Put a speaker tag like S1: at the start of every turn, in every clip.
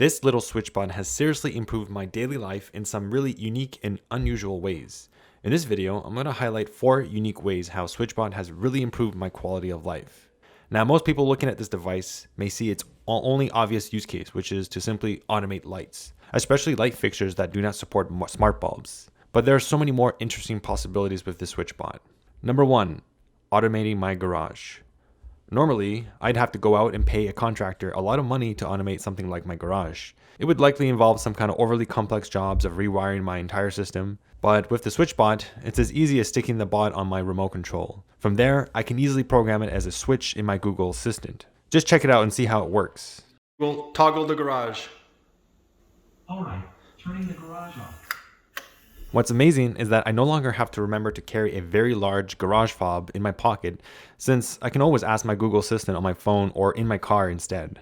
S1: This little SwitchBot has seriously improved my daily life in some really unique and unusual ways. In this video, I'm going to highlight 4 unique ways how SwitchBot has really improved my quality of life. Now, most people looking at this device may see its only obvious use case, which is to simply automate lights, especially light fixtures that do not support smart bulbs. But there are so many more interesting possibilities with this SwitchBot. Number 1, automating my garage. Normally, I'd have to go out and pay a contractor a lot of money to automate something like my garage. It would likely involve some kind of overly complex jobs of rewiring my entire system, but with the SwitchBot, it's as easy as sticking the bot on my remote control. From there, I can easily program it as a switch in my Google Assistant. Just check it out and see how it works. We'll toggle the garage.
S2: Alright, turning the garage on.
S1: What's amazing is that I no longer have to remember to carry a very large garage fob in my pocket, since I can always ask my Google Assistant on my phone or in my car instead.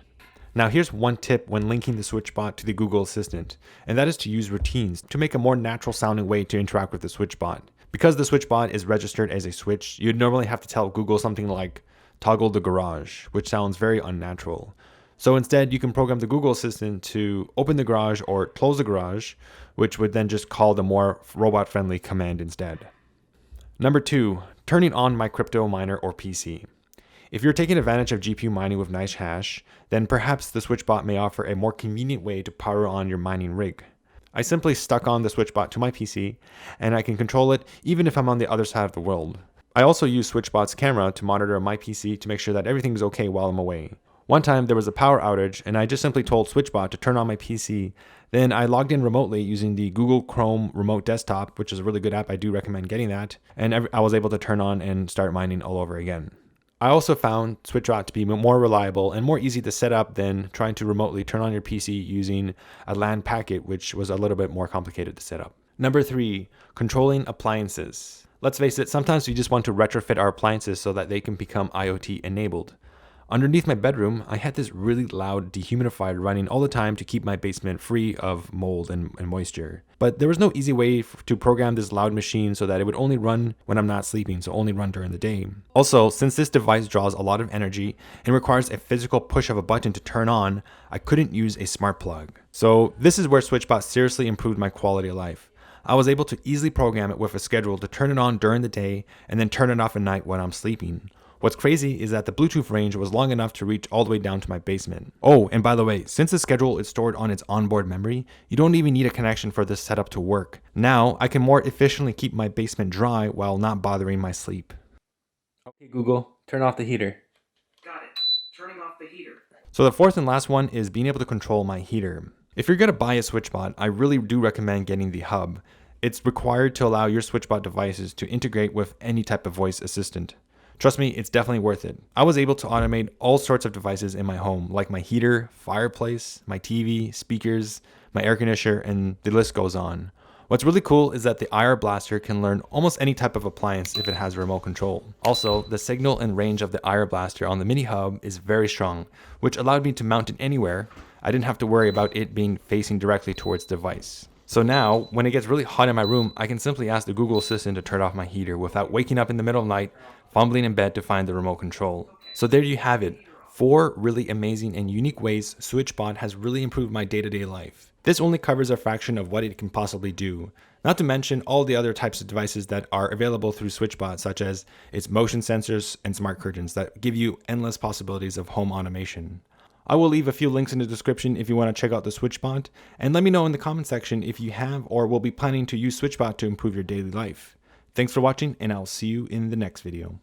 S1: Now here's one tip when linking the SwitchBot to the Google Assistant, and that is to use routines to make a more natural sounding way to interact with the SwitchBot. Because the SwitchBot is registered as a switch, you'd normally have to tell Google something like toggle the garage, which sounds very unnatural. So instead, you can program the Google Assistant to open the garage or close the garage, which would then just call the more robot-friendly command instead. Number 2, turning on my crypto miner or PC. If you're taking advantage of GPU mining with nice hash, then perhaps the SwitchBot may offer a more convenient way to power on your mining rig. I simply stuck on the SwitchBot to my PC, and I can control it even if I'm on the other side of the world. I also use SwitchBot's camera to monitor my PC to make sure that everything's okay while I'm away. One time there was a power outage and I just simply told SwitchBot to turn on my PC. Then I logged in remotely using the Google Chrome remote desktop, which is a really good app. I do recommend getting that. And I was able to turn on and start mining all over again. I also found SwitchBot to be more reliable and more easy to set up than trying to remotely turn on your PC using a LAN packet, which was a little bit more complicated to set up. Number 3, controlling appliances. Let's face it, sometimes we just want to retrofit our appliances so that they can become IoT enabled. Underneath my bedroom, I had this really loud dehumidifier running all the time to keep my basement free of mold and moisture. But there was no easy way to program this loud machine so that it would only run when I'm not sleeping, so only run during the day. Also, since this device draws a lot of energy and requires a physical push of a button to turn on, I couldn't use a smart plug. So this is where SwitchBot seriously improved my quality of life. I was able to easily program it with a schedule to turn it on during the day and then turn it off at night when I'm sleeping. What's crazy is that the Bluetooth range was long enough to reach all the way down to my basement. Oh, and by the way, since the schedule is stored on its onboard memory, you don't even need a connection for this setup to work. Now, I can more efficiently keep my basement dry while not bothering my sleep. Okay, Google, turn off the heater.
S2: Got it. Turning off the heater.
S1: So the 4th and last one is being able to control my heater. If you're going to buy a SwitchBot, I really do recommend getting the Hub. It's required to allow your SwitchBot devices to integrate with any type of voice assistant. Trust me, it's definitely worth it. I was able to automate all sorts of devices in my home, like my heater, fireplace, my TV, speakers, my air conditioner, and the list goes on. What's really cool is that the IR blaster can learn almost any type of appliance if it has remote control. Also, the signal and range of the IR blaster on the Mini Hub is very strong, which allowed me to mount it anywhere. I didn't have to worry about it being facing directly towards the device. So now, when it gets really hot in my room, I can simply ask the Google Assistant to turn off my heater without waking up in the middle of the night, fumbling in bed to find the remote control. So there you have it, 4 really amazing and unique ways SwitchBot has really improved my day-to-day life. This only covers a fraction of what it can possibly do, not to mention all the other types of devices that are available through SwitchBot, such as its motion sensors and smart curtains that give you endless possibilities of home automation. I will leave a few links in the description if you want to check out the SwitchBot, and let me know in the comment section if you have or will be planning to use SwitchBot to improve your daily life. Thanks for watching, and I'll see you in the next video.